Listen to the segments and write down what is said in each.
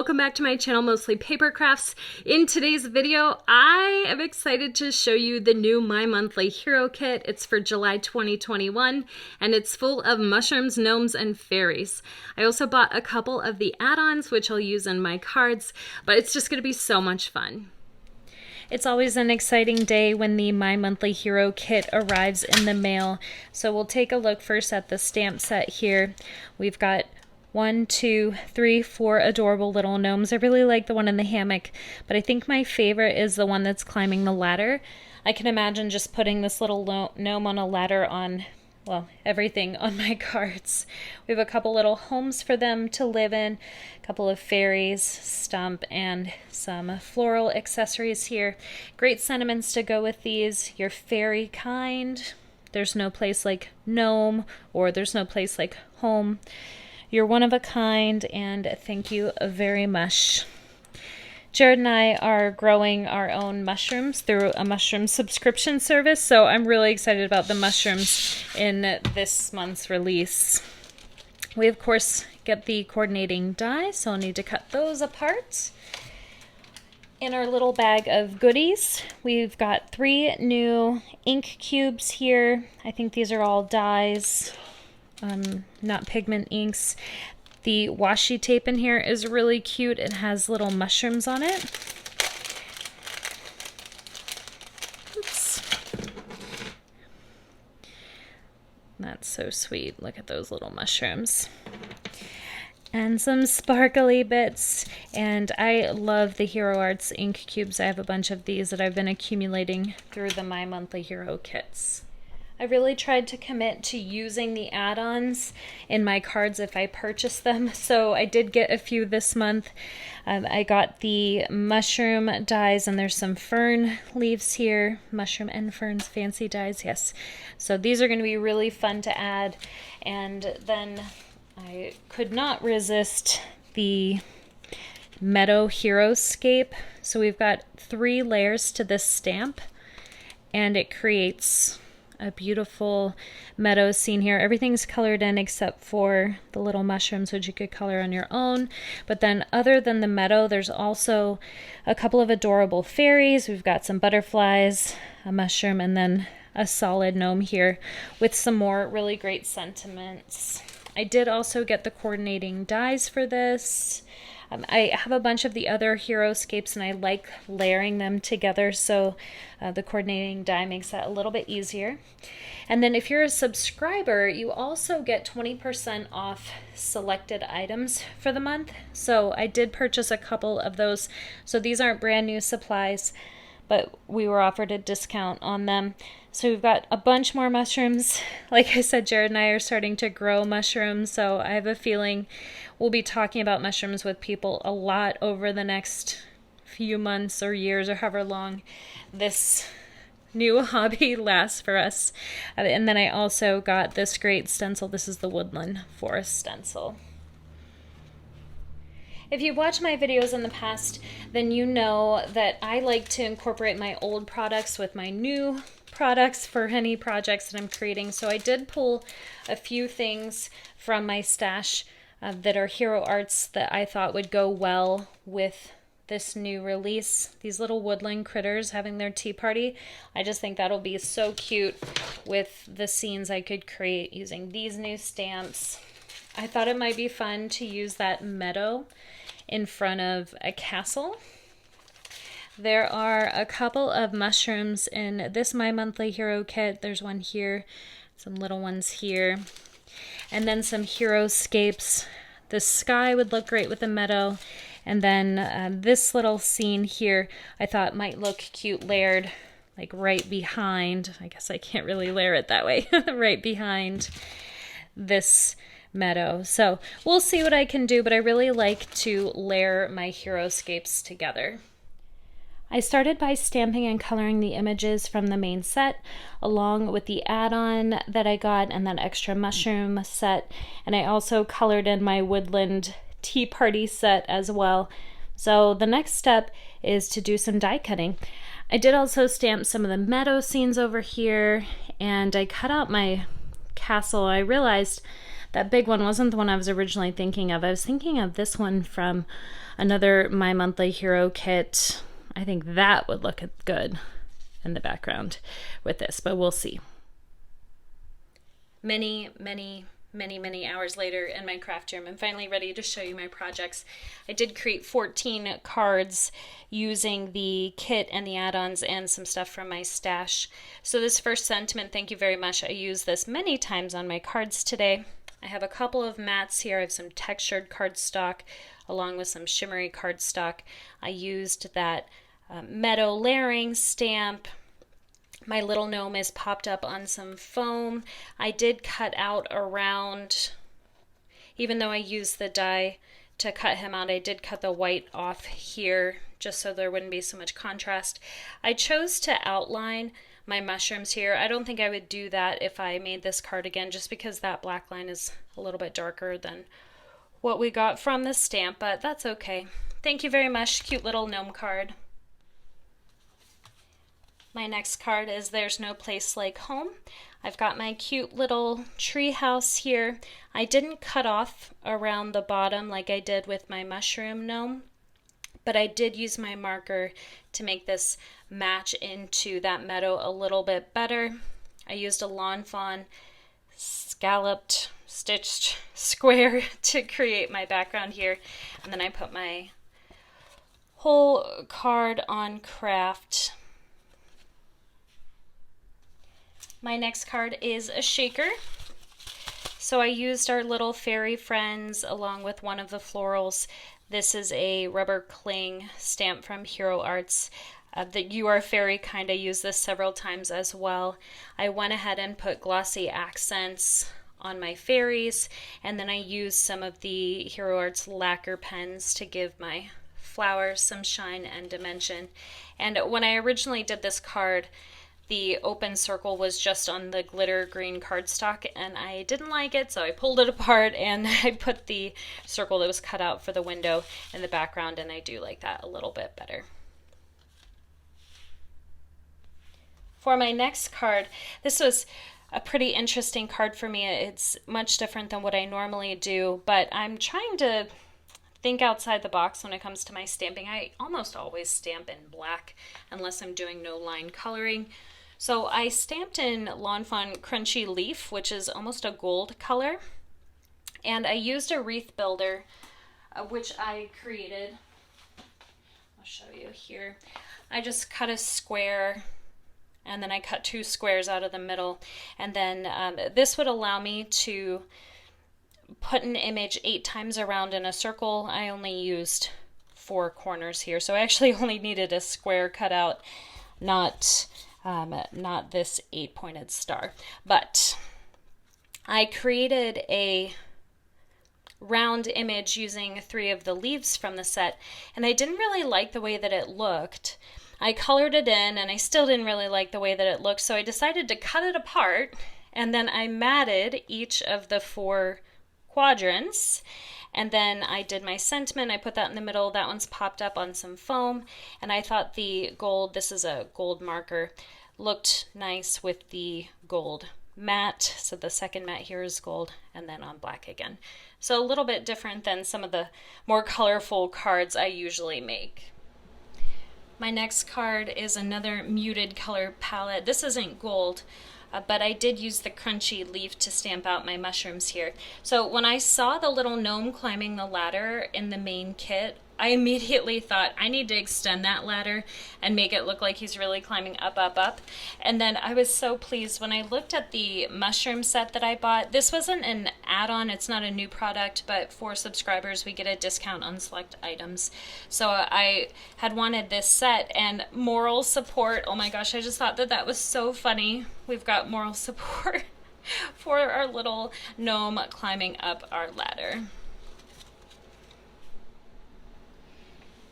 welcome back to my channel, Mostly Paper Crafts. In today's video, I am excited to show you the new My Monthly Hero Kit. It's for July 2021, and it's full of mushrooms, gnomes, and fairies. I also bought a couple of the add-ons, which I'll use in my cards, but it's just going to be so much fun. It's always an exciting day when the My Monthly Hero Kit arrives in the mail. So we'll take a look first at the stamp set here. We've got 1, 2, 3, 4 adorable little gnomes. I really like the one in the hammock, but I think my favorite is the one that's climbing the ladder. I can imagine just putting this little gnome on a ladder on, well, everything on my cards. We have a couple little homes for them to live in, a couple of fairies, stump, and some floral accessories here. Great sentiments to go with these. Your fairy kind. There's no place like gnome, or there's no place like home. You're one of a kind, and thank you very much. Jared and I are growing our own mushrooms through a mushroom subscription service, so I'm really excited about the mushrooms in this month's release. We, of course, get the coordinating dies, so I'll need to cut those apart. In our little bag of goodies, we've got 3 new ink cubes here. I think these are all dies. Not pigment inks. The washi tape in here is really cute. It has little mushrooms on it. Oops. That's so sweet. Look at those little mushrooms. And some sparkly bits. And I love the Hero Arts ink cubes. I have a bunch of these that I've been accumulating through the My Monthly Hero kits. I really tried to commit to using the add-ons in my cards if I purchase them, so I did get a few this month. I got the mushroom dies, and there's some fern leaves here. Mushroom and ferns, fancy dies, yes. So these are going to be really fun to add. And then I could not resist the Meadow Hero Scape. So we've got 3 layers to this stamp, and it creates a beautiful meadow scene here. Everything's colored in except for the little mushrooms, which you could color on your own. But then other than the meadow, there's also a couple of adorable fairies. We've got some butterflies, a mushroom, and then a solid gnome here with some more really great sentiments. I did also get the coordinating dies for this. I have a bunch of the other hero scapes, and I like layering them together, so the coordinating die makes that a little bit easier. And then if you're a subscriber, you also get 20% off selected items for the month. So I did purchase a couple of those. So these aren't brand new supplies, but we were offered a discount on them. So we've got a bunch more mushrooms. Like I said, Jared and I are starting to grow mushrooms, so I have a feeling we'll be talking about mushrooms with people a lot over the next few months or years or however long this new hobby lasts for us. And then I also got this great stencil. This is the Woodland Forest Stencil. If you've watched my videos in the past, then you know that I like to incorporate my old products with my new products for any projects that I'm creating. So I did pull a few things from my stash that are Hero Arts that I thought would go well with this new release. These little woodland critters having their tea party. I just think that'll be so cute with the scenes I could create using these new stamps. I thought it might be fun to use that meadow in front of a castle. There are a couple of mushrooms in this My Monthly Hero Kit. There's one here, some little ones here, and then some hero scapes. The sky would look great with the meadow, and then this little scene here I thought might look cute layered like right behind. I guess I can't really layer it that way. Right behind this meadow. So we'll see what I can do, but I really like to layer my hero scapes together. I started by stamping and coloring the images from the main set along with the add-on that I got and that extra mushroom set, and I also colored in my woodland tea party set as well. So the next step is to do some die cutting. I did also stamp some of the meadow scenes over here, and I cut out my castle. I realized That big one wasn't the one I was originally thinking of. I was thinking of this one from another My Monthly Hero kit. I think that would look good in the background with this, but we'll see. Many hours later in my craft room, I'm finally ready to show you my projects. I did create 14 cards using the kit and the add-ons and some stuff from my stash. So this first sentiment, thank you very much. I used this many times on my cards today. I have a couple of mats here. I have some textured cardstock along with some shimmery cardstock. I used that Meadow layering stamp. My little gnome is popped up on some foam. I did cut out around, even though I used the die to cut him out, I did cut the white off here just so there wouldn't be so much contrast. I chose to outline my mushrooms here. I don't think I would do that if I made this card again, just because that black line is a little bit darker than what we got from the stamp, but that's okay. Thank you very much. Cute little gnome card. My next card is There's No Place Like Home. I've got my cute little tree house here. I didn't cut off around the bottom like I did with my mushroom gnome, but I did use my marker to make this match into that meadow a little bit better. I used a lawn fawn scalloped, stitched square to create my background here, and then I put my whole card on craft. My next card is a shaker. So I used our little fairy friends along with one of the florals. This is a rubber cling stamp from Hero Arts. The You Are Fairy kind. I used this several times as well. I went ahead and put glossy accents on my fairies, and then I used some of the Hero Arts lacquer pens to give my flowers some shine and dimension. And when I originally did this card, the open circle was just on the glitter green cardstock, and I didn't like it, so I pulled it apart and I put the circle that was cut out for the window in the background, and I do like that a little bit better. For my next card, this was a pretty interesting card for me. It's much different than what I normally do, but I'm trying to think outside the box when it comes to my stamping. I almost always stamp in black unless I'm doing no line coloring. So I stamped in Lawn Fawn Crunchy Leaf, which is almost a gold color. And I used a Wreath Builder, which I created. I'll show you here. I just cut a square, and then I cut 2 squares out of the middle. And then this would allow me to put an image 8 times around in a circle. I only used 4 corners here, so I actually only needed a square cut out, not this 8-pointed star. But I created a round image using 3 of the leaves from the set, and I didn't really like the way that it looked. I colored it in, and I still didn't really like the way that it looked, so I decided to cut it apart, and then I matted each of the 4 quadrants, and then I did my sentiment. I put that in the middle. That one's popped up on some foam, and I thought the gold, this is a gold marker, looked nice with the gold matte. So the second matte here is gold, and then on black again. So a little bit different than some of the more colorful cards I usually make. My next card is another muted color palette. This isn't gold, but I did use the crunchy leaf to stamp out my mushrooms here. So when I saw the little gnome climbing the ladder in the main kit, I immediately thought I need to extend that ladder and make it look like he's really climbing up, up, up. And then I was so pleased when I looked at the mushroom set that I bought. This wasn't an add-on, it's not a new product, but for subscribers we get a discount on select items. So I had wanted this set, and moral support, oh my gosh, I just thought that that was so funny. We've got moral support for our little gnome climbing up our ladder.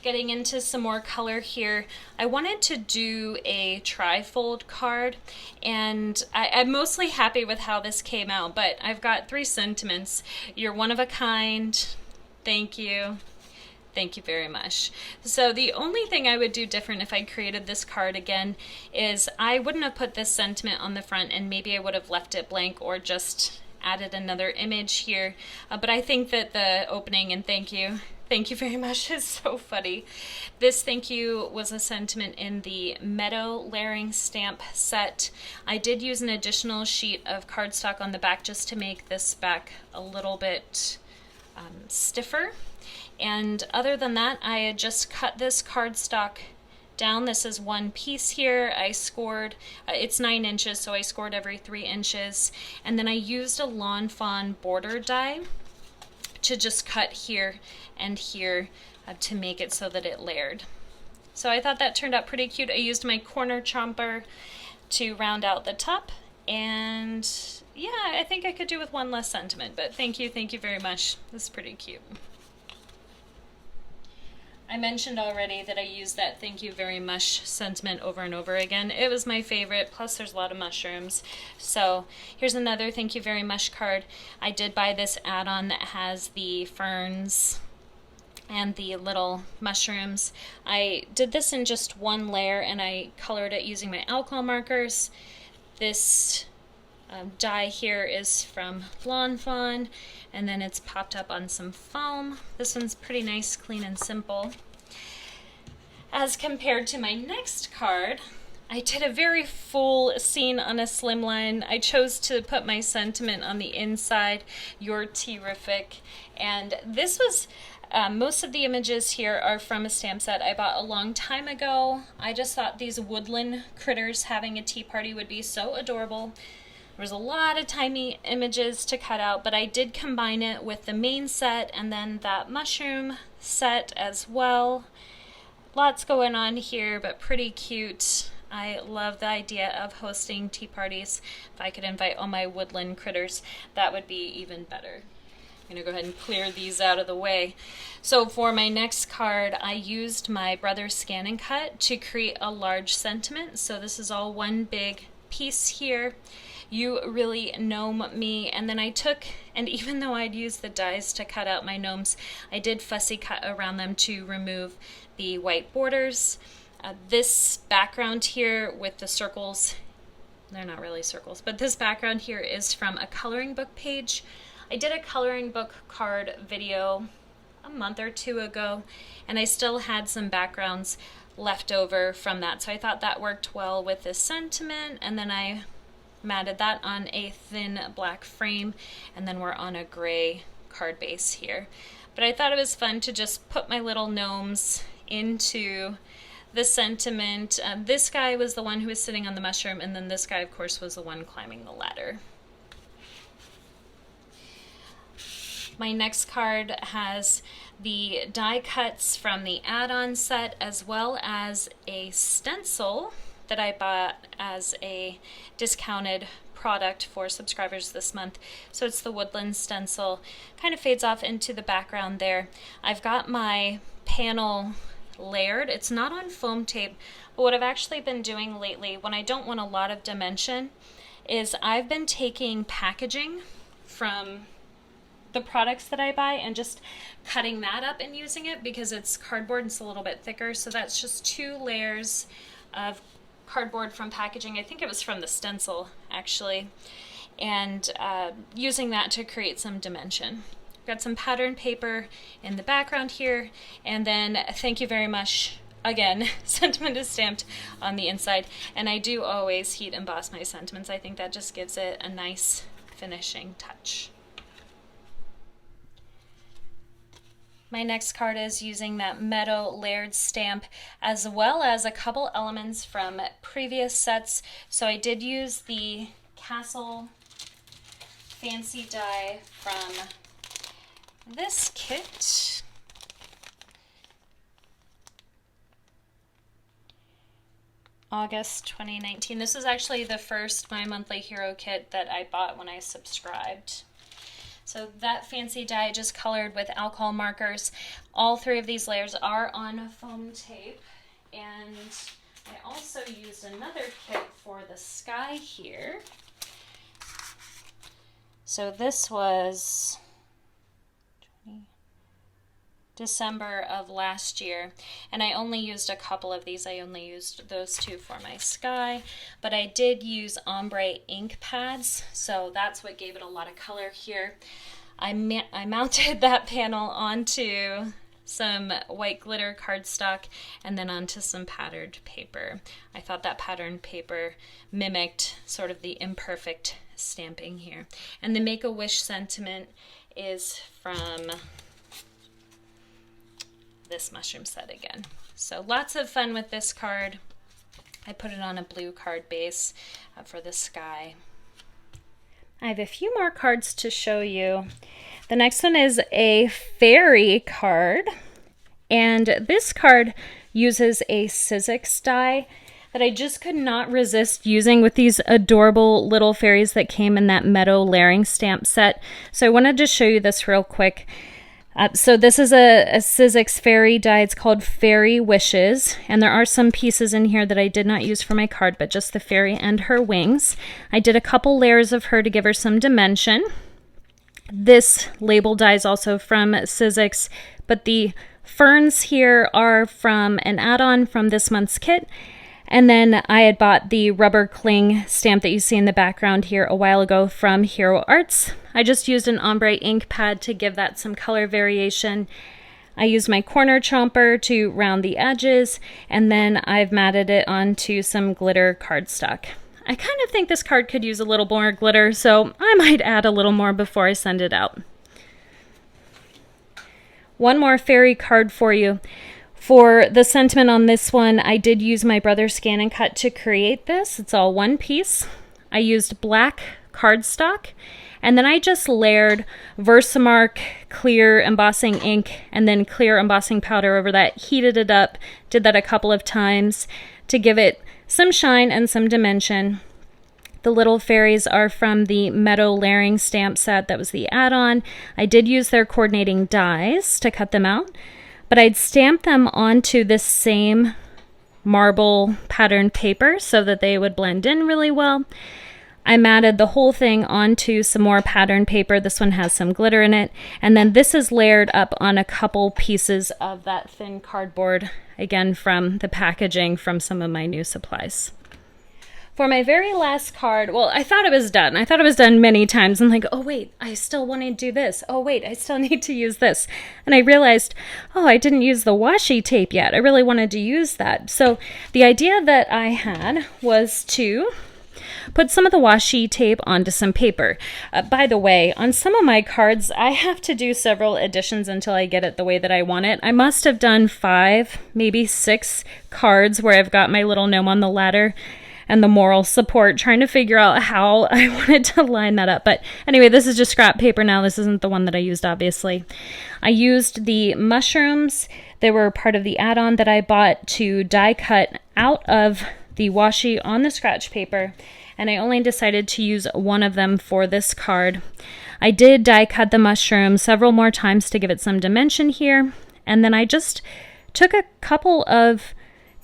Getting into some more color here, I wanted to do a trifold card, and I'm mostly happy with how this came out, but I've got 3 sentiments. You're one of a kind. Thank you. Thank you very much. So the only thing I would do different if I created this card again is I wouldn't have put this sentiment on the front, and maybe I would have left it blank or just added another image here, but I think that the opening and thank you very much is so funny. This thank you was a sentiment in the Meadow layering stamp set. I did use an additional sheet of cardstock on the back just to make this back a little bit stiffer. And other than that, I had just cut this cardstock down. This is one piece here. I scored, it's 9 inches, so I scored every 3 inches. And then I used a Lawn Fawn border die to just cut here and here to make it so that it layered. So I thought that turned out pretty cute. I used my corner chomper to round out the top, and yeah, I think I could do with one less sentiment, but thank you very much. This is pretty cute. I mentioned already that I used that thank you very much sentiment over and over again. It was my favorite, plus there's a lot of mushrooms. So here's another thank you very much card. I did buy this add-on that has the ferns and the little mushrooms. I did this in just one layer and I colored it using my alcohol markers. This die here is from Lawn Fawn, and then it's popped up on some foam. This one's pretty nice, clean and simple. As compared to my next card, I did a very full scene on a slimline. I chose to put my sentiment on the inside, "You're terrific," and this was most of the images here are from a stamp set I bought a long time ago. I just thought these woodland critters having a tea party would be so adorable. There was a lot of tiny images to cut out, but I did combine it with the main set and then that mushroom set as well. Lots going on here, but pretty cute. I love the idea of hosting tea parties. If I could invite all my woodland critters, that would be even better. I'm going to go ahead and clear these out of the way. So for my next card, I used my brother's ScanNcut to create a large sentiment. So this is all one big piece here. You really gnome me. And then I took, and even though I'd used the dies to cut out my gnomes, I did fussy cut around them to remove the white borders. This background here with the circles, they're not really circles, but this background here is from a coloring book page. I did a coloring book card video a month or 2 ago, and I still had some backgrounds left over from that, so I thought that worked well with this sentiment, and then I matted that on a thin black frame, and then we're on a gray card base here. But I thought it was fun to just put my little gnomes into the sentiment. This guy was the one who was sitting on the mushroom, and then this guy, of course, was the one climbing the ladder. My next card has the die cuts from the add-on set, as well as a stencil that I bought as a discounted product for subscribers this month. So it's the Woodland Stencil. Kind of fades off into the background there. I've got my panel layered. It's not on foam tape, but what I've actually been doing lately when I don't want a lot of dimension is I've been taking packaging from the products that I buy and just cutting that up and using it because it's cardboard and it's a little bit thicker. So that's just 2 layers of cardboard from packaging. I think it was from the stencil actually, and using that to create some dimension. Got some pattern paper in the background here, and then thank you very much again. Sentiment is stamped on the inside, and I do always heat emboss my sentiments. I think that just gives it a nice finishing touch. My next card is using that Meadow layered stamp, as well as a couple elements from previous sets. So I did use the Castle fancy die from this kit. August 2019. This is actually the first My Monthly Hero kit that I bought when I subscribed. So that fancy die I just colored with alcohol markers. All 3 of these layers are on foam tape. And I also used another kit for the sky here. So this was December of last year, and I only used a couple of these. I only used those two for my sky, but I did use ombre ink pads, so that's what gave it a lot of color here. I mounted that panel onto some white glitter cardstock and then onto some patterned paper. I thought that patterned paper mimicked sort of the imperfect stamping here. And the Make-A-Wish sentiment is from this mushroom set again. So lots of fun with this card. I put it on a blue card base for the sky. I have a few more cards to show you. The next one is a fairy card, and this card uses a Sizzix die that I just could not resist using with these adorable little fairies that came in that Meadow layering stamp set. So I wanted to show you this real quick. So this is a Sizzix fairy die. It's called Fairy Wishes, and there are some pieces in here that I did not use for my card, but just the fairy and her wings. I did a couple layers of her to give her some dimension. This label die is also from Sizzix, but the ferns here are from an add-on from this month's kit. And then I had bought the rubber cling stamp that you see in the background here a while ago from Hero Arts. I just used an ombre ink pad to give that some color variation. I used my corner chomper to round the edges, and then I've matted it onto some glitter cardstock. I kind of think this card could use a little more glitter, so I might add a little more before I send it out. One more fairy card for you. For the sentiment on this one, I did use my brother's ScanNcut to create this. It's all one piece. I used black cardstock, and then I just layered Versamark clear embossing ink and then clear embossing powder over that, heated it up, did that a couple of times to give it some shine and some dimension. The little fairies are from the Meadow layering stamp set. That was the add-on. I did use their coordinating dies to cut them out, but I'd stamp them onto this same marble patterned paper so that they would blend in really well. I matted the whole thing onto some more patterned paper. This one has some glitter in it. And then this is layered up on a couple pieces of that thin cardboard, again from the packaging from some of my new supplies. For my very last card, well, I thought it was done. I thought it was done many times. I'm like, oh wait, I still want to do this. Oh wait, I still need to use this. And I realized, oh, I didn't use the washi tape yet. I really wanted to use that. So the idea that I had was to put some of the washi tape onto some paper. By the way, on some of my cards, I have to do several additions until I get it the way that I want it. I must have done 5, maybe 6 cards where I've got my little gnome on the ladder and the moral support, trying to figure out how I wanted to line that up. But anyway, this is just scrap paper now. This isn't the one that I used, obviously. I used the mushrooms. They were part of the add-on that I bought to die cut out of the washi on the scratch paper, and I only decided to use one of them for this card. I did die cut the mushroom several more times to give it some dimension here, and then I just took a couple of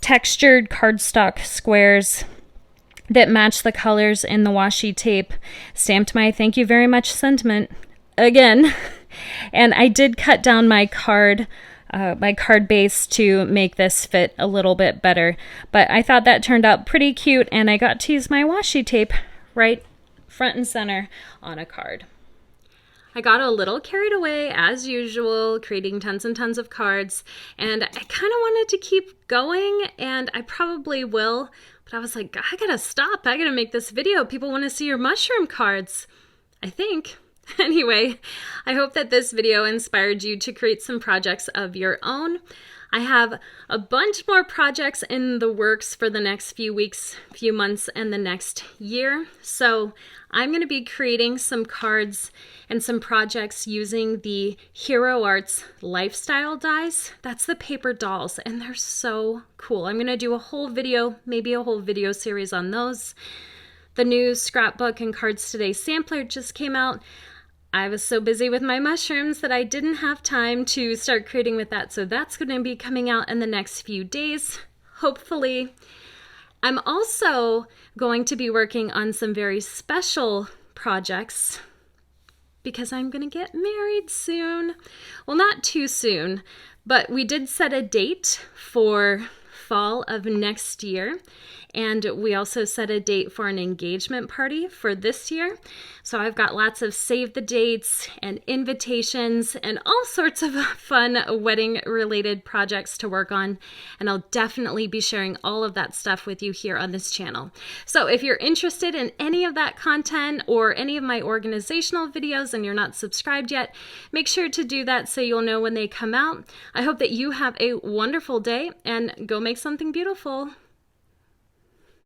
textured cardstock squares that matched the colors in the washi tape, stamped my thank you very much sentiment again, and I did cut down my card base to make this fit a little bit better. But I thought that turned out pretty cute, and I got to use my washi tape right front and center on a card. I got a little carried away, as usual, creating tons and tons of cards, and I kind of wanted to keep going, and I probably will, but I was like, I gotta stop. I gotta make this video. People want to see your mushroom cards, I think. Anyway, I hope that this video inspired you to create some projects of your own. I have a bunch more projects in the works for the next few weeks, few months, and the next year. So I'm going to be creating some cards and some projects using the Hero Arts lifestyle dies. That's the paper dolls, and they're so cool. I'm going to do a whole video, maybe a whole video series on those. The new scrapbook and Cards Today sampler just came out. I was so busy with my mushrooms that I didn't have time to start creating with that, so that's going to be coming out in the next few days, hopefully. I'm also going to be working on some very special projects because I'm gonna get married soon. Well, not too soon, but we did set a date for fall of next year. And we also set a date for an engagement party for this year. So I've got lots of save the dates and invitations and all sorts of fun wedding related projects to work on. And I'll definitely be sharing all of that stuff with you here on this channel. So if you're interested in any of that content or any of my organizational videos and you're not subscribed yet, make sure to do that so you'll know when they come out. I hope that you have a wonderful day and go make something beautiful.